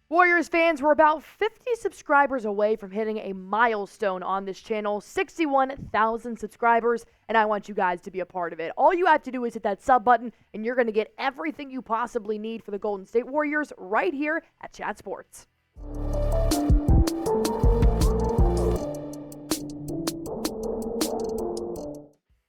Warriors fans, we're about 50 subscribers away from hitting a milestone on this channel, 61,000 subscribers, and I want you guys to be a part of it. All you have to do is hit that sub button, and you're going to get everything you possibly need for the Golden State Warriors right here at Chat Sports.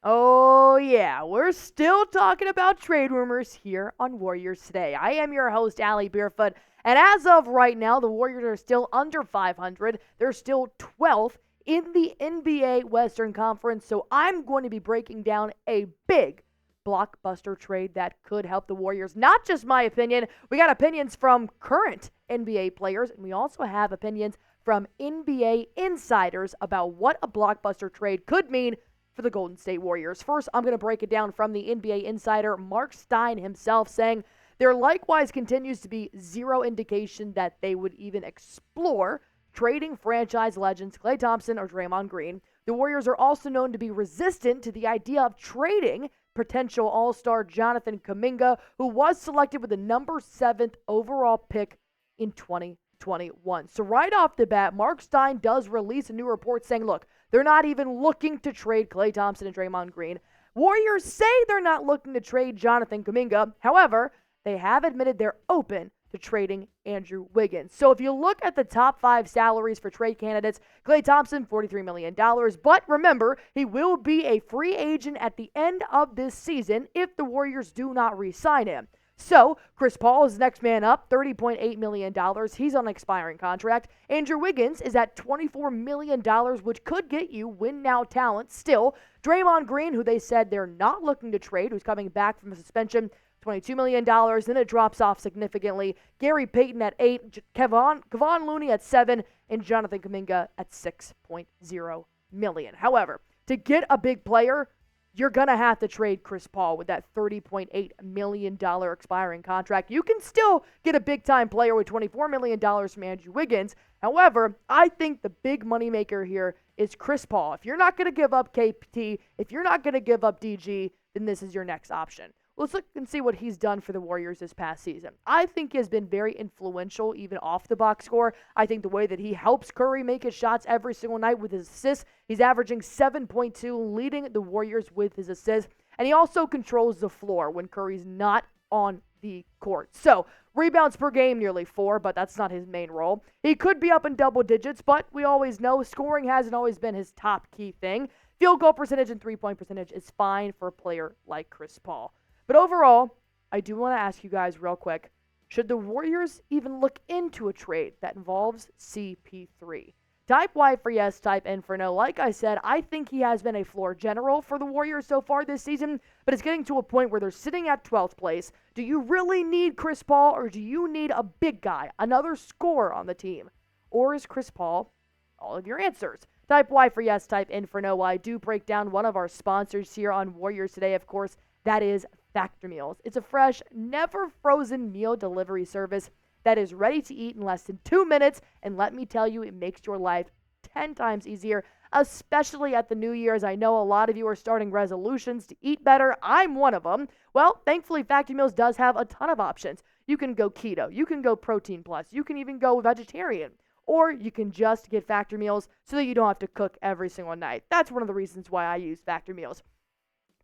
Oh yeah, we're still talking about trade rumors here on Warriors Today. I am your host, Allie Barefoot, and as of right now, the Warriors are still under 500. They're still 12th in the NBA Western Conference, so I'm going to be breaking down a big blockbuster trade that could help the Warriors. Not just my opinion, we got opinions from current NBA players, and we also have opinions from NBA insiders about what a blockbuster trade could mean for the Golden State Warriors. First, I'm going to break it down from the NBA insider Marc Stein himself, saying there likewise continues to be zero indication that they would even explore trading franchise legends Klay Thompson or Draymond Green. The Warriors are also known to be resistant to the idea of trading potential all-star Jonathan Kuminga, who was selected with the number 7th overall pick in 2021. So right off the bat, Marc Stein does release a new report saying, look, they're not even looking to trade Klay Thompson and Draymond Green. Warriors say they're not looking to trade Jonathan Kuminga. However, they have admitted they're open to trading Andrew Wiggins. So if you look at the top 5 salaries for trade candidates, Klay Thompson, $43 million. But remember, he will be a free agent at the end of this season if the Warriors do not re-sign him. So, Chris Paul is next man up, $30.8 million. He's on an expiring contract. Andrew Wiggins is at $24 million, which could get you win-now talent still. Draymond Green, who they said they're not looking to trade, who's coming back from a suspension, $22 million. Then it drops off significantly. Gary Payton at 8, Kevon Looney at 7, and Jonathan Kuminga at $6.0 million. However, to get a big player, you're going to have to trade Chris Paul with that $30.8 million expiring contract. You can still get a big-time player with $24 million from Andrew Wiggins. However, I think the big moneymaker here is Chris Paul. If you're not going to give up KT, if you're not going to give up DG, then this is your next option. Let's look and see what he's done for the Warriors this past season. I think he has been very influential even off the box score. I think the way that he helps Curry make his shots every single night with his assists, he's averaging 7.2, leading the Warriors with his assists. And he also controls the floor when Curry's not on the court. So, rebounds per game, nearly 4, but that's not his main role. He could be up in double digits, but we always know scoring hasn't always been his top key thing. Field goal percentage and three-point percentage is fine for a player like Chris Paul. But overall, I do want to ask you guys real quick, should the Warriors even look into a trade that involves CP3? Type Y for yes, type N for no. Like I said, I think he has been a floor general for the Warriors so far this season, but it's getting to a point where they're sitting at 12th place. Do you really need Chris Paul, or do you need a big guy, another scorer on the team? Or is Chris Paul all of your answers? Type Y for yes, type N for no. I do break down one of our sponsors here on Warriors Today, of course. That is Factor Meals. It's a fresh, never frozen meal delivery service that is ready to eat in less than 2 minutes. And let me tell you, it makes your life 10 times easier, especially at the New Year's. I know a lot of you are starting resolutions to eat better. I'm one of them. Well, thankfully, Factor Meals does have a ton of options. You can go keto. You can go protein plus. You can even go vegetarian. Or you can just get Factor Meals so that you don't have to cook every single night. That's one of the reasons why I use Factor Meals.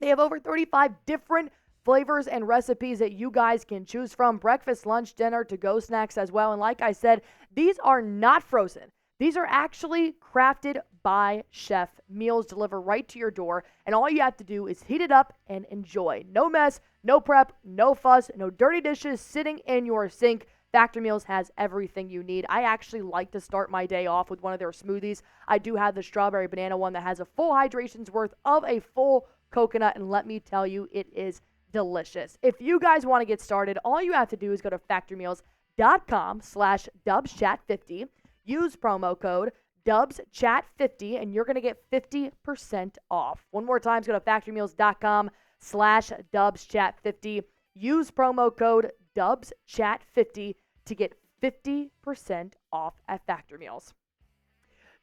They have over 35 different flavors and recipes that you guys can choose from. Breakfast, lunch, dinner, to-go snacks as well. And like I said, these are not frozen. These are actually crafted by chef. Meals deliver right to your door. And all you have to do is heat it up and enjoy. No mess, no prep, no fuss, no dirty dishes sitting in your sink. Factor Meals has everything you need. I actually like to start my day off with one of their smoothies. I do have the strawberry banana one that has a full hydration's worth of a full coconut, and let me tell you, it is delicious. If you guys want to get started, all you have to do is go to factormeals.com/dubschat50, use promo code dubschat50, and you're going to get 50% off. One more time, go to factormeals.com/dubschat50, use promo code dubschat50 to get 50% off at Factor Meals.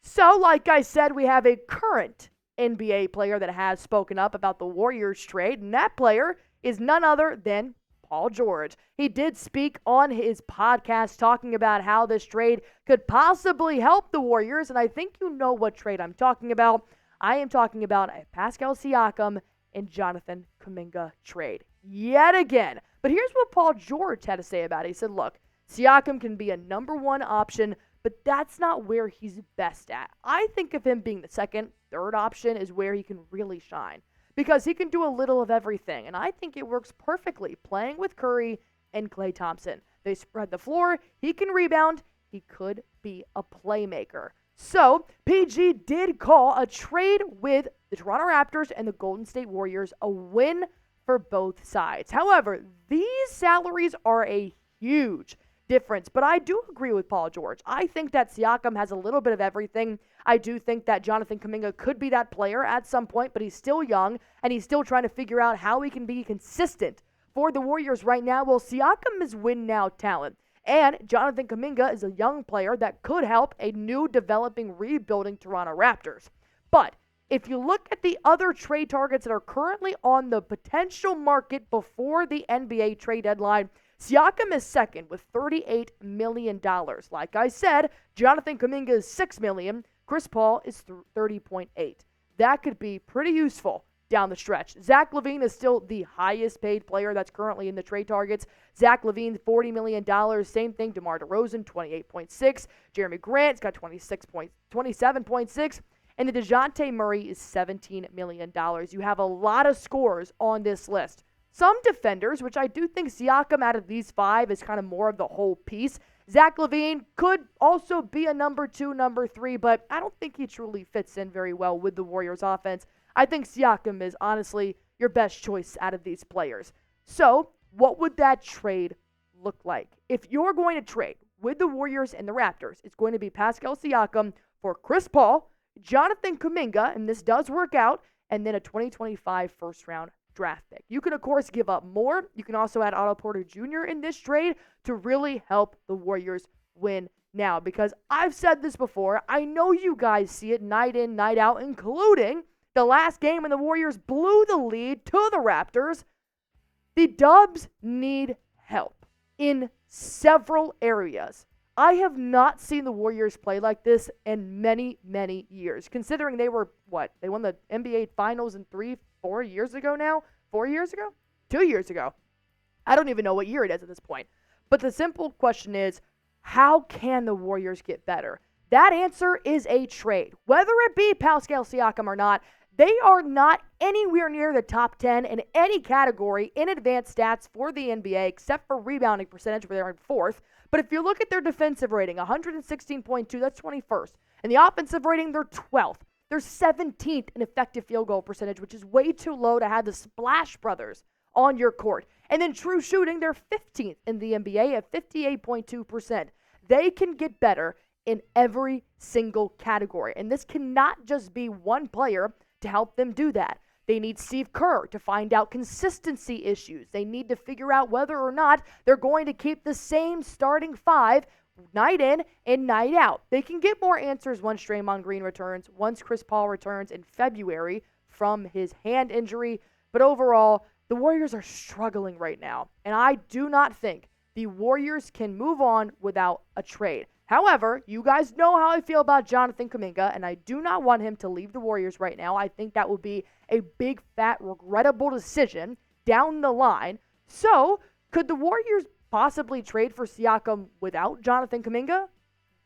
So, like I said, we have a current NBA player that has spoken up about the Warriors trade, and that player is none other than Paul George. He did speak on his podcast talking about how this trade could possibly help the Warriors, and I think you know what trade I'm talking about. I am talking about a Pascal Siakam and Jonathan Kuminga trade yet again. But here's what Paul George had to say about it. He said, look, Siakam can be a number one option, but that's not where he's best at. I think of him being the second, third option is where he can really shine because he can do a little of everything, and I think it works perfectly playing with Curry and Klay Thompson. They spread the floor. He can rebound. He could be a playmaker. So, PG did call a trade with the Toronto Raptors and the Golden State Warriors a win for both sides. However, these salaries are a huge difference, but I do agree with Paul George. I think that Siakam has a little bit of everything. I do think that Jonathan Kuminga could be that player at some point, but he's still young, and he's still trying to figure out how he can be consistent for the Warriors right now. Well, Siakam is win-now talent, and Jonathan Kuminga is a young player that could help a new developing, rebuilding Toronto Raptors. But if you look at the other trade targets that are currently on the potential market before the NBA trade deadline, Siakam is second with $38 million. Like I said, Jonathan Kuminga is $6 million. Chris Paul is $30.8 million. That could be pretty useful down the stretch. Zach Lavine is still the highest paid player that's currently in the trade targets. Zach Lavine, $40 million. Same thing, DeMar DeRozan, $28.6 million. Jerami Grant's got $27.6 million. And the Dejounte Murray is $17 million. You have a lot of scores on this list. Some defenders, which I do think Siakam out of these five is kind of more of the whole piece. Zach Lavine could also be a number 2, number 3, but I don't think he truly fits in very well with the Warriors offense. I think Siakam is honestly your best choice out of these players. So, what would that trade look like? If you're going to trade with the Warriors and the Raptors, it's going to be Pascal Siakam for Chris Paul, Jonathan Kuminga, and this does work out, and then a 2025 first-round draft pick. You can, of course, give up more. You can also add Otto Porter Jr. in this trade to really help the Warriors win now, because I've said this before. I know you guys see it night in, night out, including the last game when the Warriors blew the lead to the Raptors. The Dubs need help in several areas. I have not seen the Warriors play like this in many, many years, considering they were, they won the NBA Finals in 4 years ago now? 4 years ago? 2 years ago. I don't even know what year it is at this point. But the simple question is, how can the Warriors get better? That answer is a trade. Whether it be Pascal Siakam or not, they are not anywhere near the top 10 in any category in advanced stats for the NBA, except for rebounding percentage, where they're in 4th. But if you look at their defensive rating, 116.2, that's 21st. And the offensive rating, they're 12th. They're 17th in effective field goal percentage, which is way too low to have the Splash Brothers on your court. And then true shooting, they're 15th in the NBA at 58.2%. They can get better in every single category. And this cannot just be one player to help them do that. They need Steve Kerr to find out consistency issues. They need to figure out whether or not they're going to keep the same starting 5 night in and night out. They can get more answers once Draymond Green returns, once Chris Paul returns in February from his hand injury. But overall, the Warriors are struggling right now. And I do not think the Warriors can move on without a trade. However, you guys know how I feel about Jonathan Kuminga, and I do not want him to leave the Warriors right now. I think that would be a big, fat, regrettable decision down the line. So, could the Warriors possibly trade for Siakam without Jonathan Kuminga?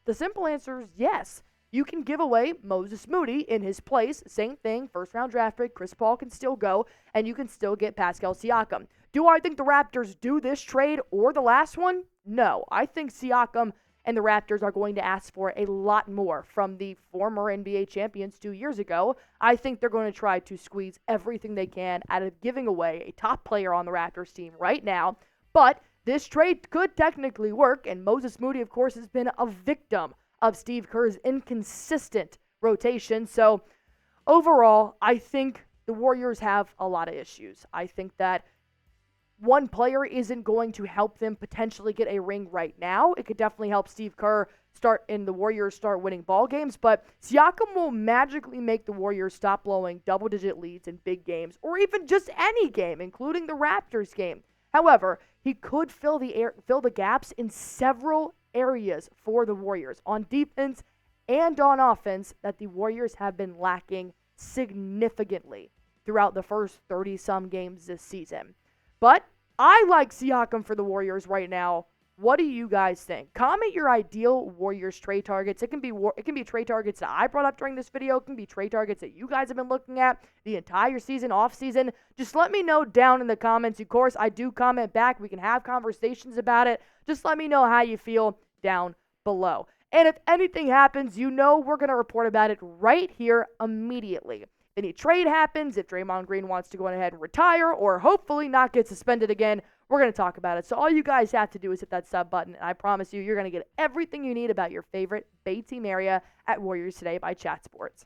The simple answer is yes. You can give away Moses Moody in his place. Same thing, first-round draft pick. Chris Paul can still go, and you can still get Pascal Siakam. Do I think the Raptors do this trade or the last one? No. I think Siakam and the Raptors are going to ask for a lot more from the former NBA champions 2 years ago. I think they're going to try to squeeze everything they can out of giving away a top player on the Raptors team right now. But this trade could technically work, and Moses Moody, of course, has been a victim of Steve Kerr's inconsistent rotation. So overall, I think the Warriors have a lot of issues. I think that one player isn't going to help them potentially get a ring right now. It could definitely help Steve Kerr the Warriors start winning ball games, but Siakam will magically make the Warriors stop blowing double-digit leads in big games, or even just any game, including the Raptors game. However, he could fill the gaps in several areas for the Warriors on defense and on offense that the Warriors have been lacking significantly throughout the first 30-some games this season. But I like Siakam for the Warriors right now. What do you guys think? Comment your ideal Warriors trade targets. It can be trade targets that I brought up during this video. It can be trade targets that you guys have been looking at the entire season, off season. Just let me know down in the comments. Of course, I do comment back. We can have conversations about it. Just let me know how you feel down below. And if anything happens, we're going to report about it right here immediately. If any trade happens, if Draymond Green wants to go ahead and retire or hopefully not get suspended again, we're going to talk about it. So all you guys have to do is hit that sub button, and I promise you're going to get everything you need about your favorite Bay Team area at Warriors Today by Chat Sports.